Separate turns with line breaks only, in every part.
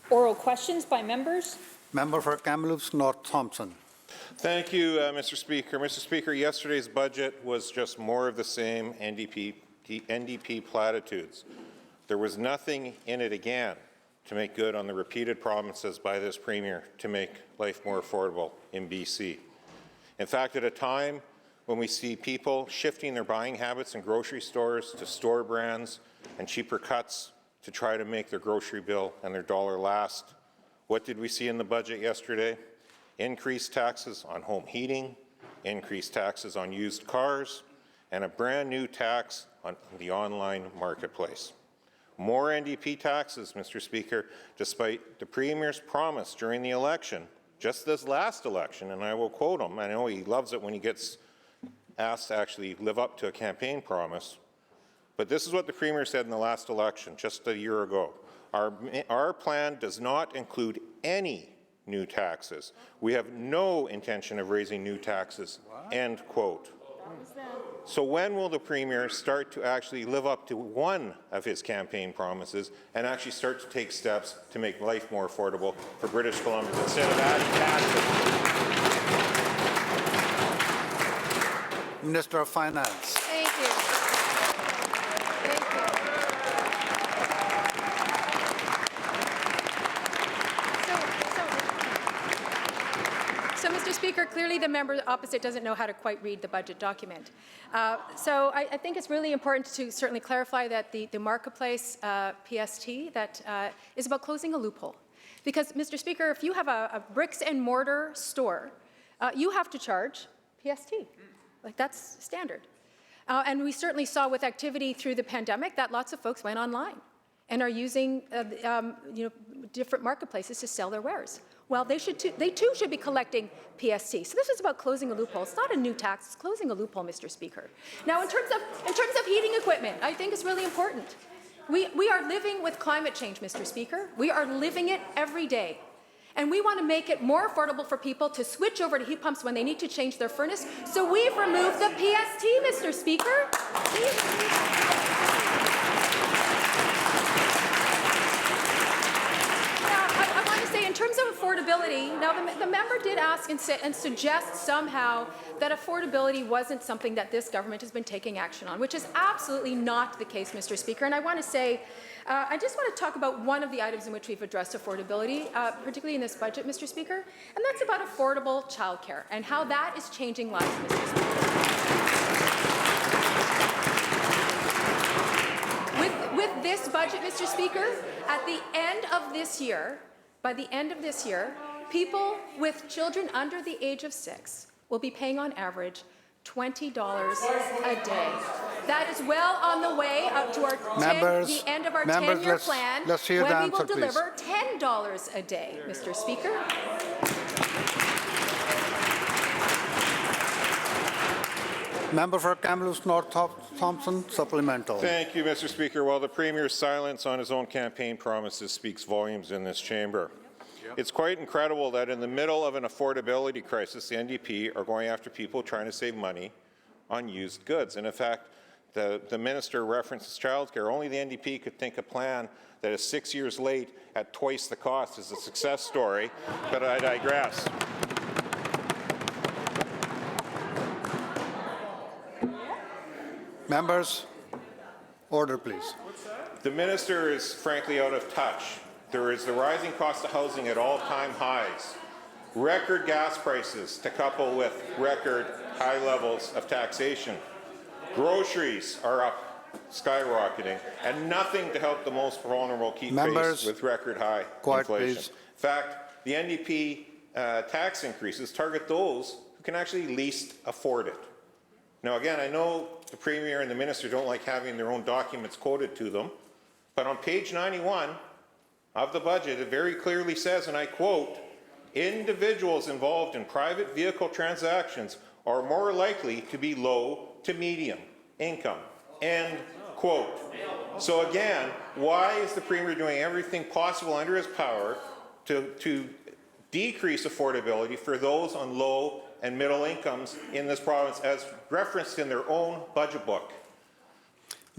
Oral questions by members.
Member for Kamloops North Thompson.
Thank you, Mr. Speaker. Mr. Speaker, yesterday's budget was just more of the same NDP platitudes. There was nothing in it again to make good on the repeated promises by this Premier to make life more affordable in BC. In fact, at a time when we see people shifting their buying habits in grocery stores to store brands and cheaper cuts to try to make their grocery bill and their dollar last, what did we see in the budget yesterday? Increased taxes on home heating, increased taxes on used cars, and a brand new tax on the online marketplace. More NDP taxes, Mr. Speaker, despite the Premier's promise during the election, just this last election, and I will quote him, I know he loves it when he gets asked to actually live up to a campaign promise, but this is what the Premier said in the last election, just a year ago. Our plan does not include any new taxes. We have no intention of raising new taxes, end quote. So when will the Premier start to actually live up to one of his campaign promises and actually start to take steps to make life more affordable for British Columbians instead of adding taxes?
Minister of Finance.
Thank you. Thank you. So, Mr. Speaker, clearly the member opposite doesn't know how to quite read the budget document. So I think it's really important to certainly clarify that the marketplace PST that is about closing a loophole. Because, Mr. Speaker, if you have a bricks and mortar store, you have to charge PST. Like, that's standard. And we certainly saw with activity through the pandemic that lots of folks went online and are using different marketplaces to sell their wares. Well, they too should be collecting PST. So this is about closing a loophole. It's not a new tax, it's closing a loophole, Mr. Speaker. Now, in terms of heating equipment, I think it's really important. We are living with climate change, Mr. Speaker. We are living it every day. And we want to make it more affordable for people to switch over to heat pumps when they need to change their furnace. So we've removed the PST, Mr. Speaker. In terms of affordability, now the member did ask and suggest somehow that affordability wasn't something that this government has been taking action on, which is absolutely not the case, Mr. Speaker. And I want to say, I just want to talk about one of the items in which we've addressed affordability, particularly in this budget, Mr. Speaker, and that's about affordable childcare and how that is changing lives, Mr. Speaker. With this budget, Mr. Speaker, at the end of this year, by the end of this year, people with children under the age of 6 will be paying on average $20 a day. That is well on the way up to the end of our 10-year plan, when we will deliver $10 a day, Mr. Speaker.
Member for Kamloops North Thompson, supplemental.
Thank you, Mr. Speaker. Well, the Premier's silence on his own campaign promises speaks volumes in this chamber. It's quite incredible that in the middle of an affordability crisis, the NDP are going after people trying to save money on used goods. And in fact, the minister references childcare. Only the NDP could think a plan that is 6 years late at twice the cost is a success story, but I digress.
Members, order please.
The minister is frankly out of touch. There is the rising cost of housing at all-time highs, record gas prices to couple with record high levels of taxation. Groceries are up, skyrocketing, and nothing to help the most vulnerable keep pace with record high inflation.
Please.
In fact, the NDP tax increases target those who can actually least afford it. Now, again, I know the Premier and the Minister don't like having their own documents quoted to them, but on page 91 of the budget, it very clearly says, and I quote, individuals involved in private vehicle transactions are more likely to be low to medium income, end quote. So again, why is the Premier doing everything possible under his power to decrease affordability for those on low and middle incomes in this province, as referenced in their own budget book?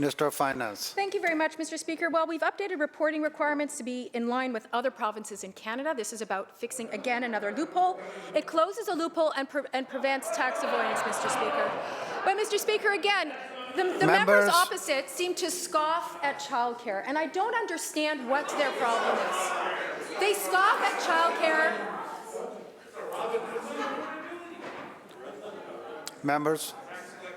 Minister of Finance.
Thank you very much, Mr. Speaker. Well, we've updated reporting requirements to be in line with other provinces in Canada. This is about fixing, again, another loophole. It closes a loophole and prevents tax avoidance, Mr. Speaker. But, Mr. Speaker, again, the members opposite seem to scoff at childcare, and I don't understand what their problem is. They scoff at childcare.
Members,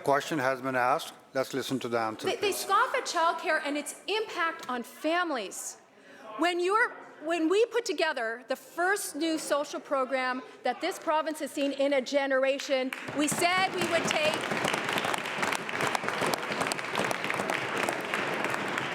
question has been asked. Let's listen to the answer.
They scoff at childcare and its impact on families. When we put together the first new social program that this province has seen in a generation, we said we would take.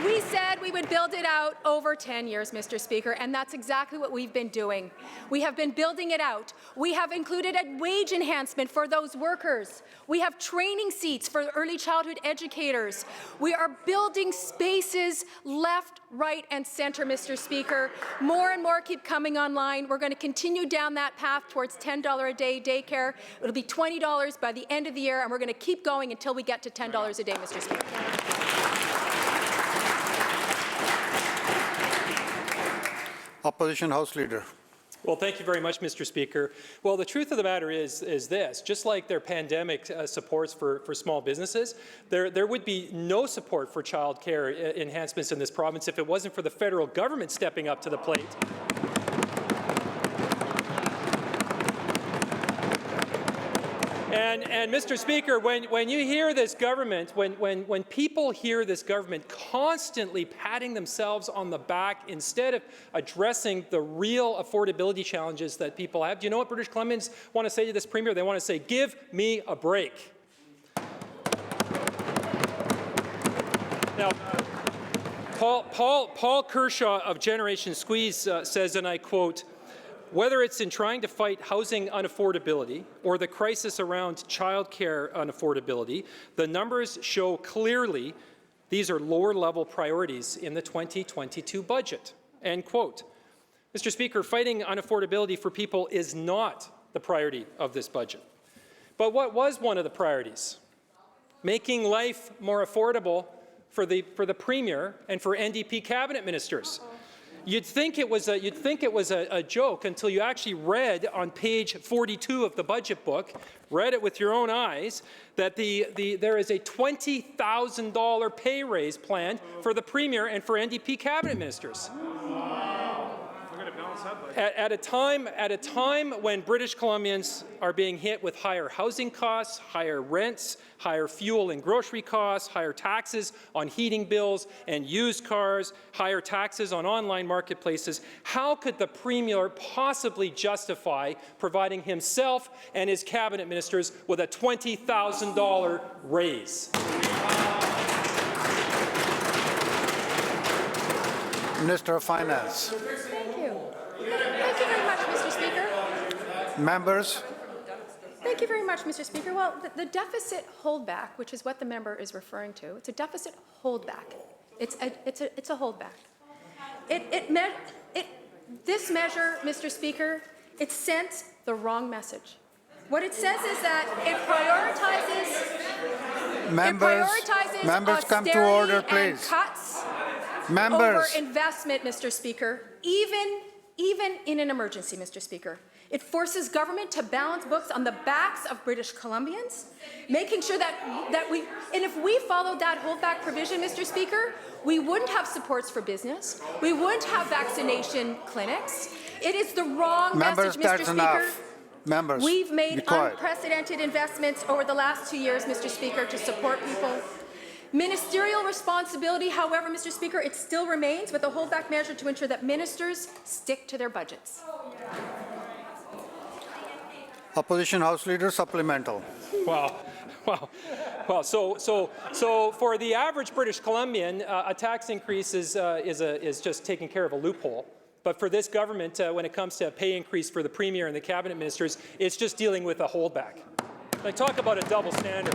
We said we would build it out over 10 years, Mr. Speaker, and that's exactly what we've been doing. We have been building it out. We have included a wage enhancement for those workers. We have training seats for early childhood educators. We are building spaces left, right, and centre, Mr. Speaker. More and more keep coming online. We're going to continue down that path towards $10 a day daycare. It'll be $20 by the end of the year, and we're going to keep going until we get to $10 a day, Mr. Speaker.
Opposition House Leader.
Well, thank you very much, Mr. Speaker. Well, the truth of the matter is this. Just like their pandemic supports for small businesses, there would be no support for child care enhancements in this province if it wasn't for the federal government stepping up to the plate. And Mr. Speaker, when you hear this government, when people hear this government constantly patting themselves on the back instead of addressing the real affordability challenges that people have, do you know what British Columbians want to say to this Premier? They want to say, give me a break. Now, Paul Kershaw of Generation Squeeze says, and I quote, "Whether it's in trying to fight housing unaffordability or the crisis around childcare unaffordability, the numbers show clearly these are lower-level priorities in the 2022 budget." End quote. Mr. Speaker, fighting unaffordability for people is not the priority of this budget. But what was one of the priorities? Making life more affordable for the Premier and for NDP cabinet ministers. You'd think it was a joke until you actually read on page 42 of the budget book, read it with your own eyes, that there is a $20,000 pay raise planned for the Premier and for NDP cabinet ministers. At a time when British Columbians are being hit with higher housing costs, higher rents, higher fuel and grocery costs, higher taxes on heating bills and used cars, higher taxes on online marketplaces, how could the Premier possibly justify providing himself and his cabinet ministers with a $20,000 raise?
Minister of Finance.
Thank you very much, Mr. Speaker.
Members.
Thank you very much, Mr. Speaker. Well, the deficit holdback, which is what the member is referring to, it's a deficit holdback. It's a holdback. This measure, Mr. Speaker, it sent the wrong message. What it says is that it prioritizes.
Members, come to order, please.
And cuts
Members.
over investment, Mr. Speaker, even in an emergency, Mr. Speaker. It forces government to balance books on the backs of British Columbians, making sure that we, and if we followed that holdback provision, Mr. Speaker, we wouldn't have supports for business, we wouldn't have vaccination clinics. It is the wrong message, Mr. Speaker.
Enough. Members,
we've made
be quiet.
unprecedented investments over the last 2 years, Mr. Speaker, to support people. Ministerial responsibility, however, Mr. Speaker, it still remains with a holdback measure to ensure that ministers stick to their budgets.
Opposition House Leader, supplemental.
Well, so for the average British Columbian, a tax increase is just taking care of a loophole. But for this government, when it comes to a pay increase for the Premier and the cabinet ministers, it's just dealing with a holdback. Like, talk about a double standard.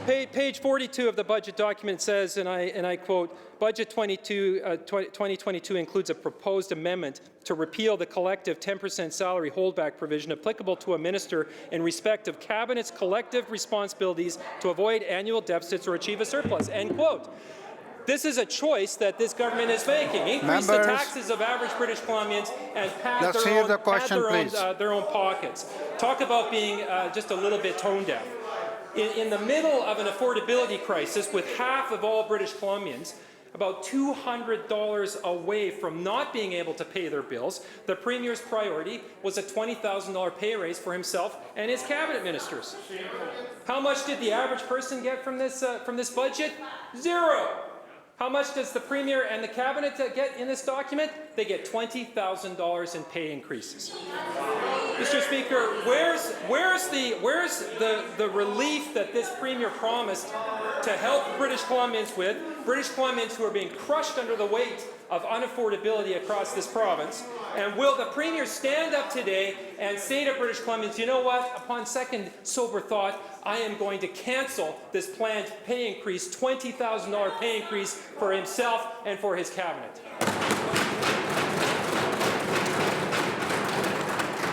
Page 42 of the budget document says, and I quote, Budget 2022 includes a proposed amendment to repeal the collective 10% salary holdback provision applicable to a minister in respect of Cabinet's collective responsibilities to avoid annual deficits or achieve a surplus, end quote. This is a choice that this government is making. Increase the taxes of average British Columbians and pad their own pockets. Talk about being just a little bit tone deaf. In the middle of an affordability crisis with half of all British Columbians about $200 away from not being able to pay their bills, the Premier's priority was a $20,000 pay raise for himself and his cabinet ministers. How much did the average person get from this budget? Zero. How much does the Premier and the Cabinet get in this document? They get $20,000 in pay increases. Mr. Speaker, where's the relief that this Premier promised to help British Columbians with, British Columbians who are being crushed under the weight of unaffordability across this province? And will the Premier stand up today and say to British Columbians, you know what, upon second sober thought, I am going to cancel this planned pay increase, $20,000 pay increase for himself and for his cabinet?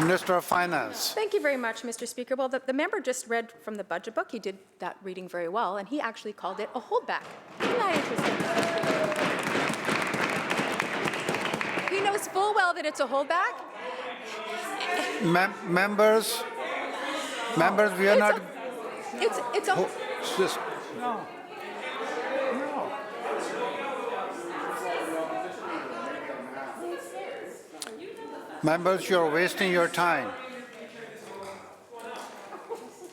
Minister of Finance.
Thank you very much, Mr. Speaker. Well, the member just read from the budget book. He did that reading very well, and he actually called it a holdback. Isn't that interesting? He knows full well that it's a holdback.
Members, we are not...
It's a...
No. Members, you're wasting your time.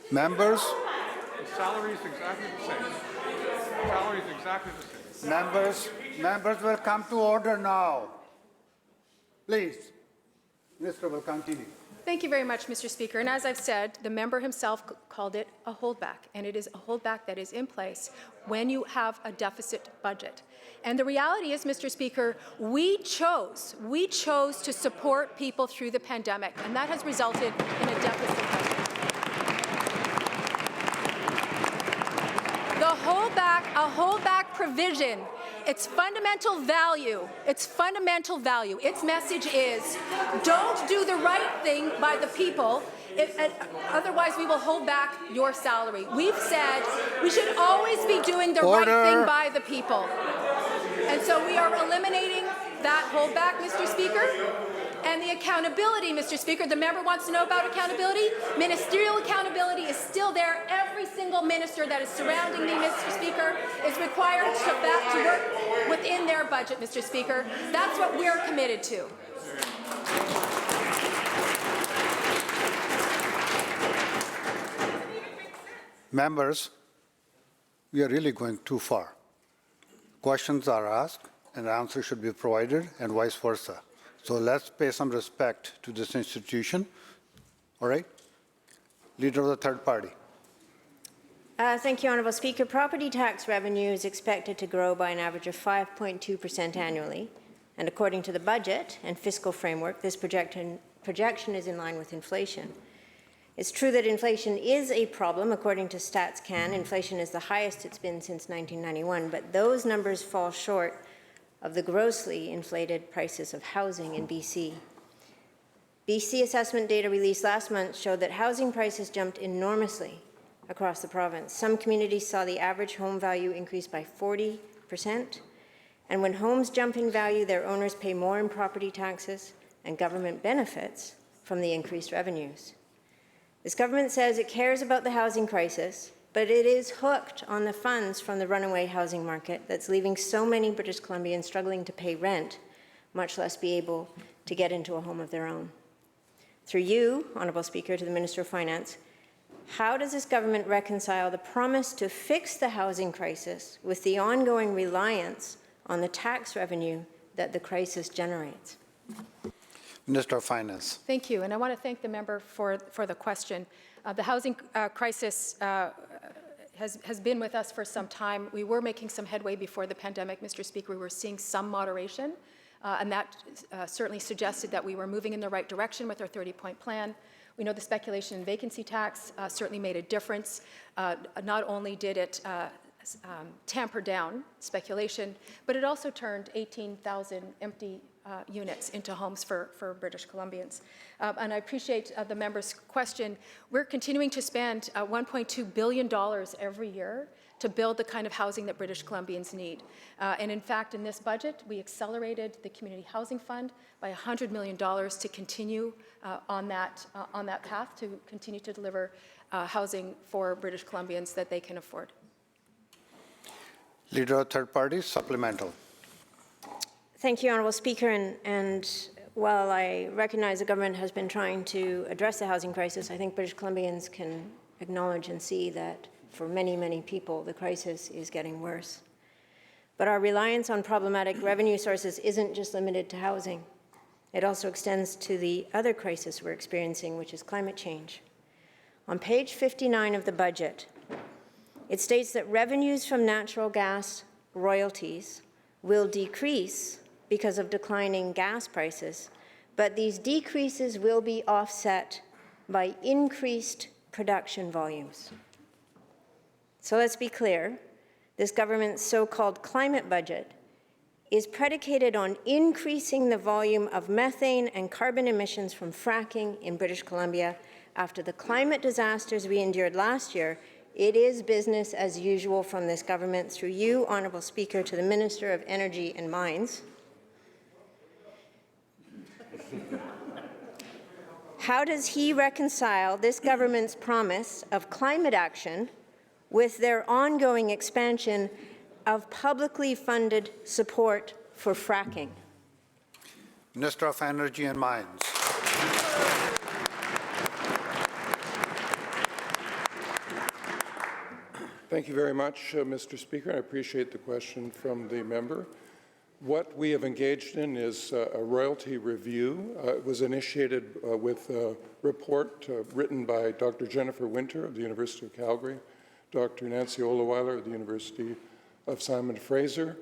Members?
The salary is exactly the same. The salary is exactly the same.
Members will come to order now. Please. Minister will continue.
Thank you very much, Mr. Speaker. And as I've said, the member himself called it a holdback, and it is a holdback that is in place when you have a deficit budget. And the reality is, Mr. Speaker, we chose to support people through the pandemic, and that has resulted in a deficit budget. A holdback provision, its fundamental value, its message is, don't do the right thing by the people, otherwise we will hold back your salary. We've said we should always be doing the right thing by the people. And so we are eliminating that holdback, Mr. Speaker. And the accountability, Mr. Speaker, the member wants to know about accountability. Ministerial accountability is still there. Every single minister that is surrounding me, Mr. Speaker, is required to work within their budget, Mr. Speaker. That's what we're committed to.
Members, we are really going too far. Questions are asked and answers should be provided and vice versa. So let's pay some respect to this institution. All right? Leader of the third party.
Thank you, Honourable Speaker. Property tax revenue is expected to grow by an average of 5.2% annually. And according to the budget and fiscal framework, this projection is in line with inflation. It's true that inflation is a problem. According to StatsCan, inflation is the highest it's been since 1991, but those numbers fall short of the grossly inflated prices of housing in BC. BC assessment data released last month showed that housing prices jumped enormously across the province. Some communities saw the average home value increase by 40%, and when homes jump in value, their owners pay more in property taxes, and government benefits from the increased revenues. This government says it cares about the housing crisis, but it is hooked on the funds from the runaway housing market that's leaving so many British Columbians struggling to pay rent, much less be able to get into a home of their own. Through you, Honourable Speaker, to the Minister of Finance, how does this government reconcile the promise to fix the housing crisis with the ongoing reliance on the tax revenue that the crisis generates?
Minister of Finance.
Thank you, and I want to thank the member for the question. The housing crisis has been with us for some time. We were making some headway before the pandemic, Mr. Speaker. We were seeing some moderation, and that certainly suggested that we were moving in the right direction with our 30-point plan. We know the speculation and vacancy tax certainly made a difference. Not only did it tamper down speculation, but it also turned 18,000 empty units into homes for British Columbians. And I appreciate the member's question. We're continuing to spend $1.2 billion every year to build the kind of housing that British Columbians need. And in fact, in this budget, we accelerated the Community Housing Fund by $100 million to continue on that path to continue to deliver housing for British Columbians that they can afford.
Leader of Third Party, supplemental.
Thank you, Honourable Speaker. And while I recognize the government has been trying to address the housing crisis, I think British Columbians can acknowledge and see that for many, many people, the crisis is getting worse. But our reliance on problematic revenue sources isn't just limited to housing. It also extends to the other crisis we're experiencing, which is climate change. On page 59 of the budget, it states that revenues from natural gas royalties will decrease because of declining gas prices, but these decreases will be offset by increased production volumes. So let's be clear, this government's so-called climate budget is predicated on increasing the volume of methane and carbon emissions from fracking in British Columbia. After the climate disasters we endured last year, it is business as usual from this government, through you, Honourable Speaker, to the Minister of Energy and Mines. How does he reconcile this government's promise of climate action with their ongoing expansion of publicly funded support for fracking?
Minister of Energy and Mines.
Thank you very much, Mr. Speaker. I appreciate the question from the member. What we have engaged in is a royalty review. It was initiated with a report written by Dr. Jennifer Winter of the University of Calgary, Dr. Nancy Oleweiler of the University of Simon Fraser.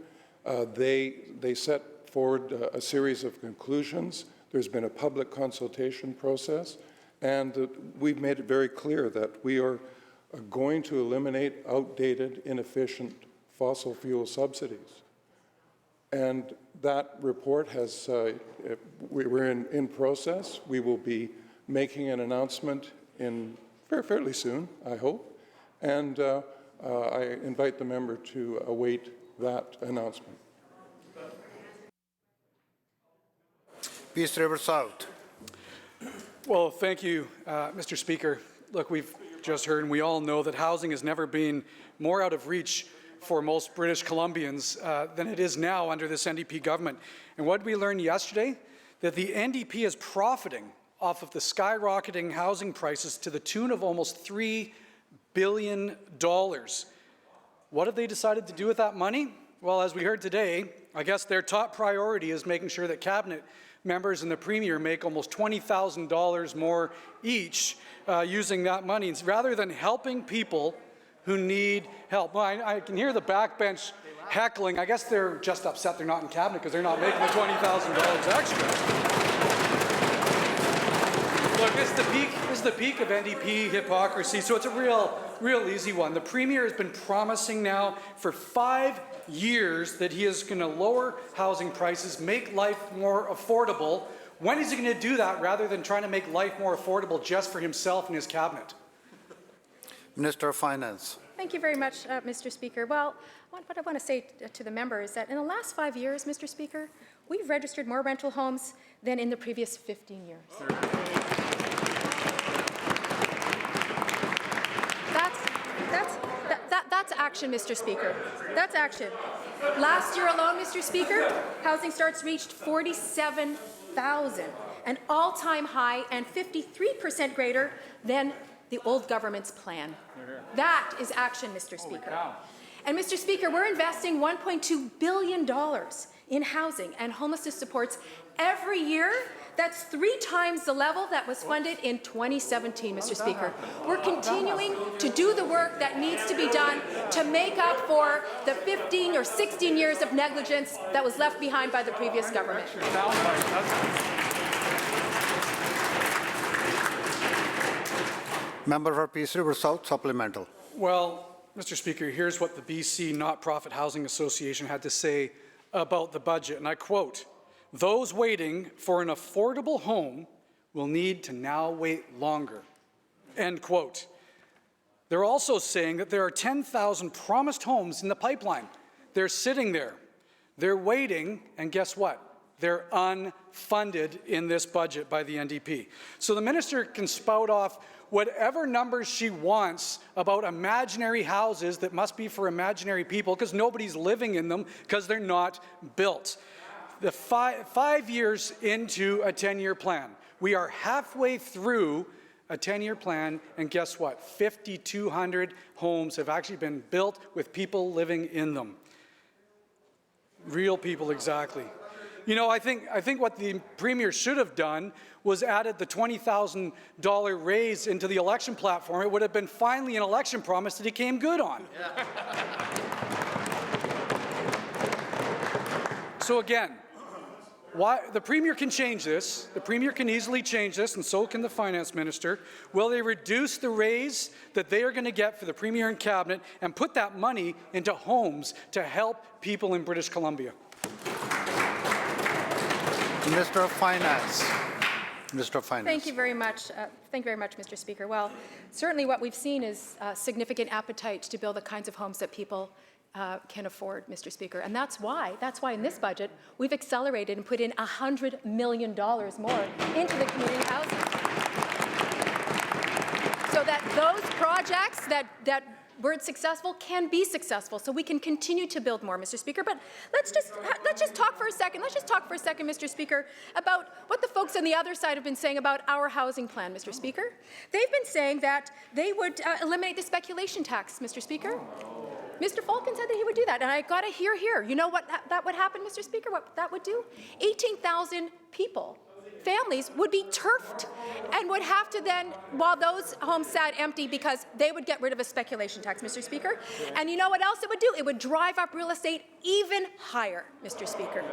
They set forward a series of conclusions. There's been a public consultation process, and we've made it very clear that we are going to eliminate outdated, inefficient fossil fuel subsidies. And that report has, we're in process. We will be making an announcement in fairly soon, I hope. And I invite the member to await that announcement.
Peace River South.
Well, thank you, Mr. Speaker. Look, we've just heard, and we all know that housing has never been more out of reach for most British Columbians than it is now under this NDP government. And what did we learn yesterday? That the NDP is profiting off of the skyrocketing housing prices to the tune of almost $3 billion. What have they decided to do with that money? Well, as we heard today, I guess their top priority is making sure that cabinet members and the Premier make almost $20,000 more each using that money, rather than helping people who need help. Well, I can hear the backbench heckling. I guess they're just upset they're not in cabinet because they're not making the $20,000 extra. Look, this is the peak of NDP hypocrisy, so it's a real easy one. The Premier has been promising now for 5 years that he is going to lower housing prices, make life more affordable. When is he going to do that rather than trying to make life more affordable just for himself and his cabinet?
Minister of Finance.
Thank you very much, Mr. Speaker. Well, what I want to say to the member is that in the last 5 years, Mr. Speaker, we've registered more rental homes than in the previous 15 years. That's action, Mr. Speaker. That's action. Last year alone, Mr. Speaker, housing starts reached 47,000, an all-time high and 53% greater than the old government's plan. That is action, Mr. Speaker. And Mr. Speaker, we're investing $1.2 billion in housing and homelessness supports every year. That's 3 times the level that was funded in 2017, Mr. Speaker. We're continuing to do the work that needs to be done to make up for the 15 or 16 years of negligence that was left behind by the previous government.
Member for Peace River South, supplemental.
Well, Mr. Speaker, here's what the BC Not-Profit Housing Association had to say about the budget, and I quote, "Those waiting for an affordable home will need to now wait longer," end quote. They're also saying that there are 10,000 promised homes in the pipeline. They're sitting there. They're waiting, and guess what? They're unfunded in this budget by the NDP. So the minister can spout off whatever numbers she wants about imaginary houses that must be for imaginary people because nobody's living in them because they're not built. The five years into a 10-year plan, we are halfway through a 10-year plan, and guess what? 5,200 homes have actually been built with people living in them. Real people, exactly. You know, I think what the Premier should have done was added the $20,000 raise into the election platform. It would have been finally an election promise that he came good on. Yeah. So again, why, the Premier can change this. The Premier can easily change this, and so can the Finance Minister. Will they reduce the raise that they are going to get for the Premier and Cabinet and put that money into homes to help people in British Columbia?
Minister of Finance. Minister of Finance.
Thank you very much. Thank you very much, Mr. Speaker. Well, certainly what we've seen is significant appetite to build the kinds of homes that people can afford, Mr. Speaker. And that's why in this budget, we've accelerated and put in $100 million more into the community housing. So that those projects that weren't successful can be successful, so we can continue to build more, Mr. Speaker. But let's just talk for a second. Let's just talk for a second, Mr. Speaker, about what the folks on the other side have been saying about our housing plan, Mr. Speaker. They've been saying that they would eliminate the speculation tax, Mr. Speaker. Mr. Falcon said that he would do that, and I got to hear here. You know what that would happen, Mr. Speaker? What that would do? 18,000 people. Families would be turfed and would have to then, while those homes sat empty, because they would get rid of a speculation tax, Mr. Speaker. And you know what else it would do? It would drive up real estate even higher, Mr. Speaker.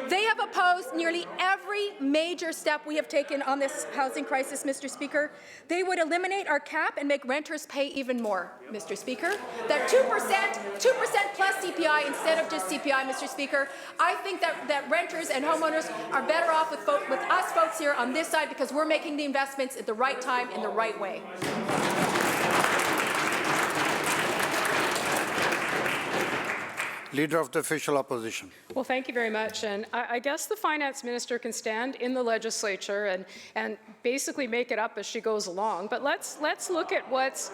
They have opposed nearly every major step we have taken on this housing crisis, Mr. Speaker. They would eliminate our cap and make renters pay even more, Mr. Speaker. That 2% plus CPI instead of just CPI, Mr. Speaker. I think that renters and homeowners are better off with us folks here on this side because we're making the investments at the right time in the right way.
Leader of the Official Opposition.
Well, thank you very much. And I guess the Finance Minister can stand in the legislature and basically make it up as she goes along. But let's look at what's...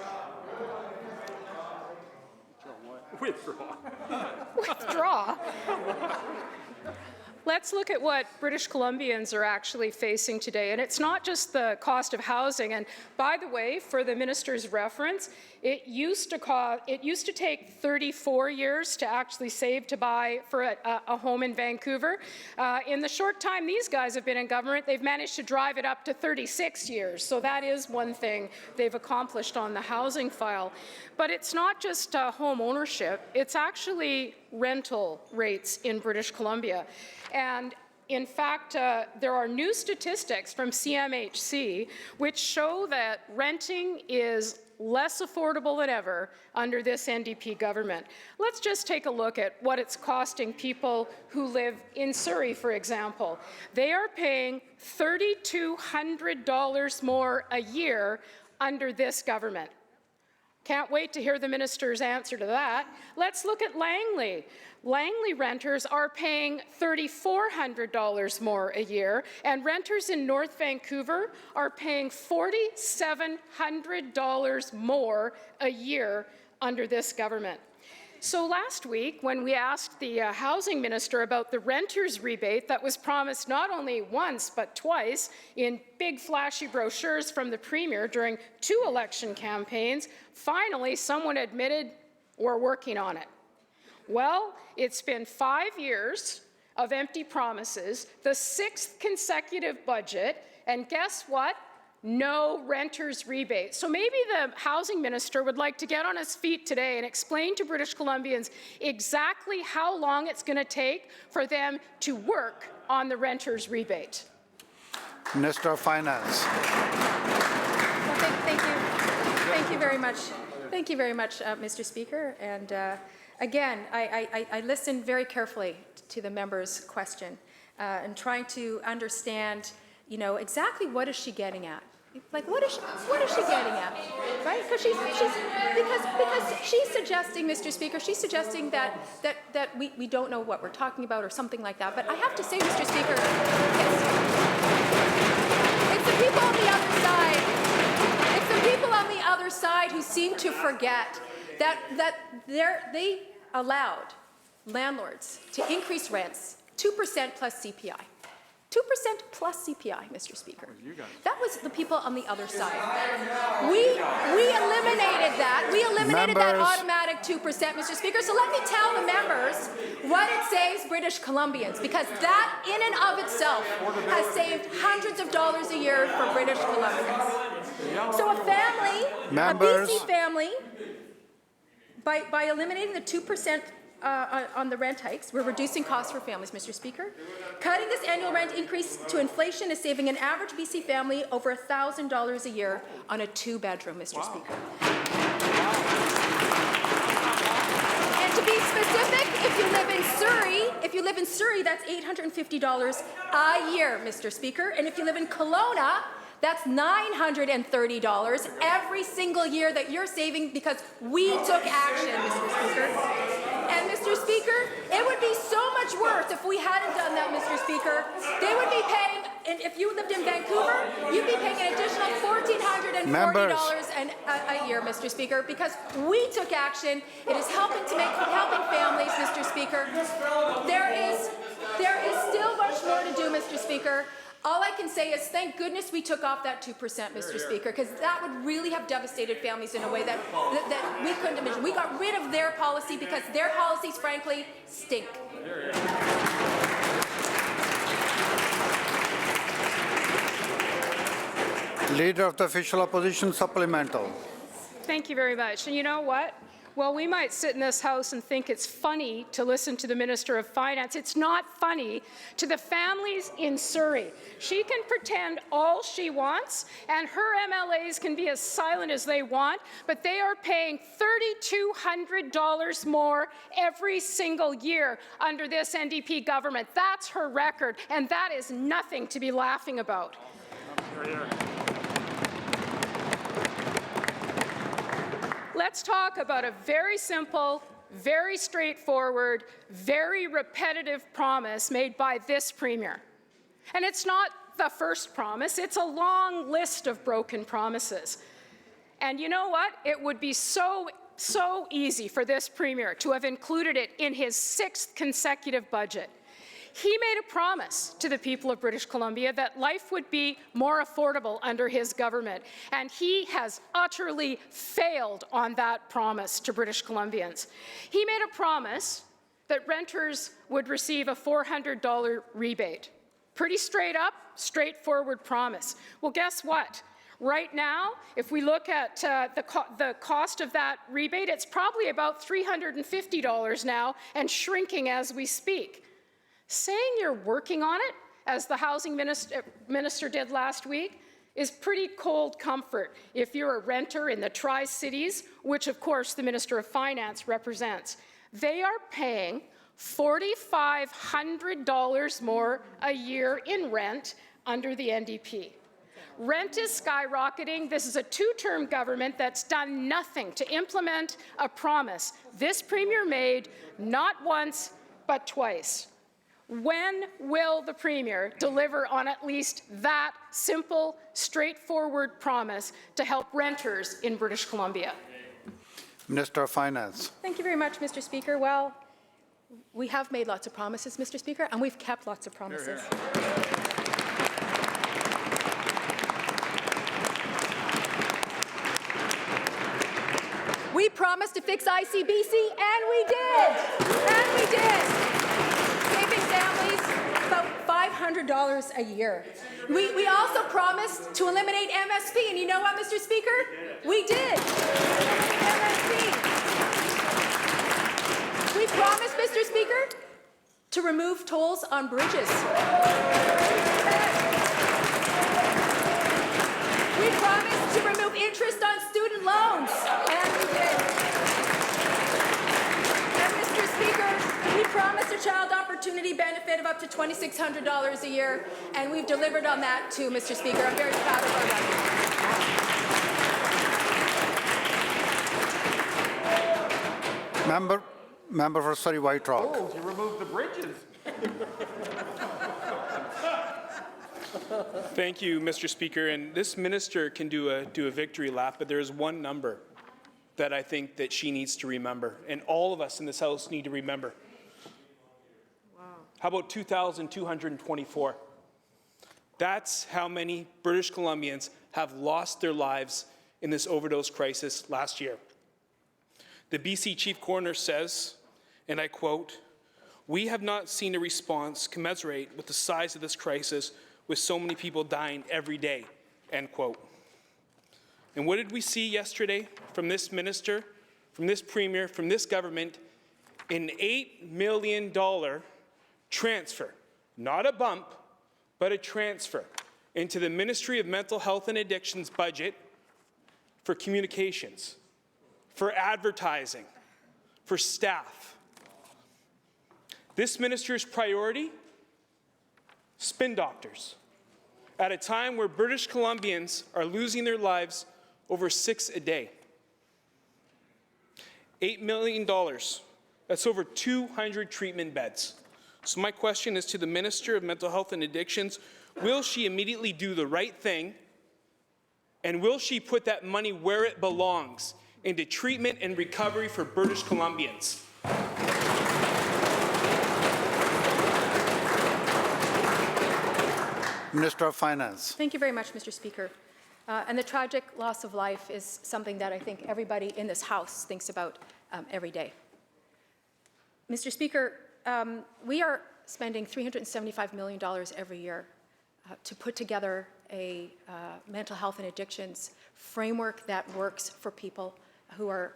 Withdraw. Let's look at what British Columbians are actually facing today. And it's not just the cost of housing. And by the way, for the minister's reference, it used to take 34 years to actually save to buy for a home in Vancouver. In the short time these guys have been in government, they've managed to drive it up to 36 years. So that is one thing they've accomplished on the housing file. But it's not just home ownership, it's actually rental rates in British Columbia. And in fact, there are new statistics from CMHC which show that renting is less affordable than ever under this NDP government. Let's just take a look at what it's costing people who live in Surrey, for example. They are paying $3,200 more a year under this government. Can't wait to hear the minister's answer to that. Let's look at Langley. Langley renters are paying $3,400 more a year, and renters in North Vancouver are paying $4,700 more a year under this government. So last week, when we asked the housing minister about the renters rebate that was promised not only once but twice in big flashy brochures from the Premier during 2 election campaigns, finally someone admitted we're working on it. Well, it's been 5 years of empty promises, the 6th consecutive budget, and guess what? No renters rebate. So maybe the housing minister would like to get on his feet today and explain to British Columbians exactly how long it's going to take for them to work on the renters rebate.
Minister of Finance.
Well, thank you. very much. Thank you very much, Mr. Speaker. And again, I listened very carefully to the member's question and trying to understand, you know, exactly what is she getting at. Like, what is she getting at, right? Because she's suggesting, Mr. Speaker, she's suggesting that we don't know what we're talking about or something like that. But I have to say, Mr. Speaker, it's the people on the other side. It's the people on the other side who seem to forget that they allowed landlords to increase rents 2% plus CPI. 2% plus CPI, Mr. Speaker. That was the people on the other side. We eliminated that. We eliminated that automatic 2%, Mr. Speaker. So let me tell the members what it saves British Columbians, because that in and of itself has saved hundreds of dollars a year for British Columbians. So a family, a BC family, by eliminating the 2% on the rent hikes, we're reducing costs for families, Mr. Speaker. Cutting this annual rent increase to inflation is saving an average BC family over $1,000 a year on a 2-bedroom, Mr. Speaker. And to be specific, if you live in Surrey, that's $850 a year, Mr. Speaker. And if you live in Kelowna, that's $930 every single year that you're saving because we took action, Mr. Speaker. And Mr. Speaker, it would be so much worse if we hadn't done that, Mr. Speaker. They would be paying, and if you lived in Vancouver, you'd be paying an additional $1,440 a year, Mr. Speaker, because we took action. It is helping families, Mr. Speaker. There is still much more to do, Mr. Speaker. All I can say is thank goodness we took off that 2%, Mr. Speaker, because that would really have devastated families in a way that we couldn't imagine. We got rid of their policy because their policies, frankly, stink.
Leader of the Official Opposition, supplemental.
Thank you very much. And you know what? Well, we might sit in this House and think it's funny to listen to the Minister of Finance. It's not funny to the families in Surrey. She can pretend all she wants, and her MLAs can be as silent as they want, but they are paying $3,200 more every single year under this NDP government. That's her record, and that is nothing to be laughing about. Let's talk about a very simple, very straightforward, very repetitive promise made by this Premier. And it's not the first promise, it's a long list of broken promises. And you know what? It would be so easy for this Premier to have included it in his 6th consecutive budget. He made a promise to the people of British Columbia that life would be more affordable under his government, and he has utterly failed on that promise to British Columbians. He made a promise that renters would receive a $400 rebate. Pretty straight up, straightforward promise. Well, guess what? Right now, if we look at the cost of that rebate, it's probably about $350 now and shrinking as we speak. Saying you're working on it, as the housing minister did last week, is pretty cold comfort if you're a renter in the Tri-Cities, which of course the Minister of Finance represents. They are paying $4,500 more a year in rent under the NDP. Rent is skyrocketing. This is a 2-term government that's done nothing to implement a promise this Premier made not once but twice. When will the Premier deliver on at least that simple, straightforward promise to help renters in British Columbia?
Minister of Finance.
Thank you very much, Mr. Speaker. Well, we have made lots of promises, Mr. Speaker, and we've kept lots of promises. We promised to fix ICBC, and we did. And we did. Saving families about $500 a year. We also promised to eliminate MSP, and you know what, Mr. Speaker? We did. MSP. We promised, Mr. Speaker, to remove tolls on bridges. We promised to remove interest on student loans. Foster child opportunity benefit of up to $2,600 a year, and we've delivered on that too, Mr. Speaker. I'm very proud of our budget.
Member for Surrey White Rock.
Oh, you removed the bridges.
Thank you, Mr. Speaker. And this minister can do a victory lap, but there is one number that I think that she needs to remember, and all of us in this House need to remember. Wow. How about 2,224? That's how many British Columbians have lost their lives in this overdose crisis last year. The BC Chief Coroner says, and I quote, "We have not seen a response commensurate with the size of this crisis with so many people dying every day," end quote. And what did we see yesterday from this minister, from this premier, from this government? An $8 million transfer, not a bump, but a transfer into the Ministry of Mental Health and Addictions budget for communications, for advertising, for staff. This minister's priority? Spin doctors. At a time where British Columbians are losing their lives over 6 a day. $8 million. That's over 200 treatment beds. So my question is to the Minister of Mental Health and Addictions, will she immediately do the right thing? And will she put that money where it belongs, into treatment and recovery for British Columbians?
Minister of Finance.
Thank you very much, Mr. Speaker. And the tragic loss of life is something that I think everybody in this House thinks about every day. Mr. Speaker, we are spending $375 million every year to put together a mental health and addictions framework that works for people who are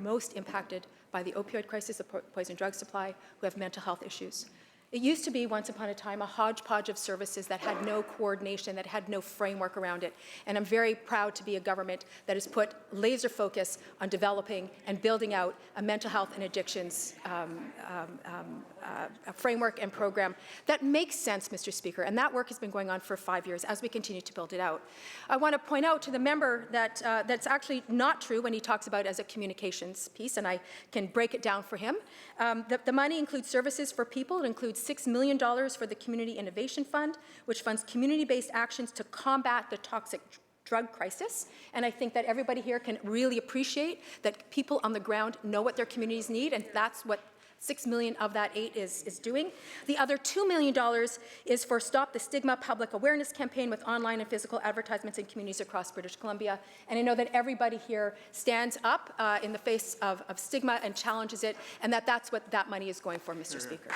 most impacted by the opioid crisis, the poison drug supply, who have mental health issues. It used to be, once upon a time, a hodgepodge of services that had no coordination, that had no framework around it. And I'm very proud to be a government that has put laser focus on developing and building out a mental health and addictions a framework and program that makes sense, Mr. Speaker. And that work has been going on for 5 years as we continue to build it out. I want to point out to the member that that's actually not true when he talks about it as a communications piece, and I can break it down for him. The money includes services for people. It includes $6 million for the Community Innovation Fund, which funds community-based actions to combat the toxic drug crisis. And I think that everybody here can really appreciate that people on the ground know what their communities need, and that's what $6 million of that 8 is doing. The other $2 million is for Stop the Stigma public awareness campaign with online and physical advertisements in communities across British Columbia. And I know that everybody here stands up in the face of stigma and challenges it, and that's what that money is going for, Mr. Speaker.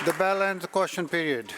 The bell ends the question period.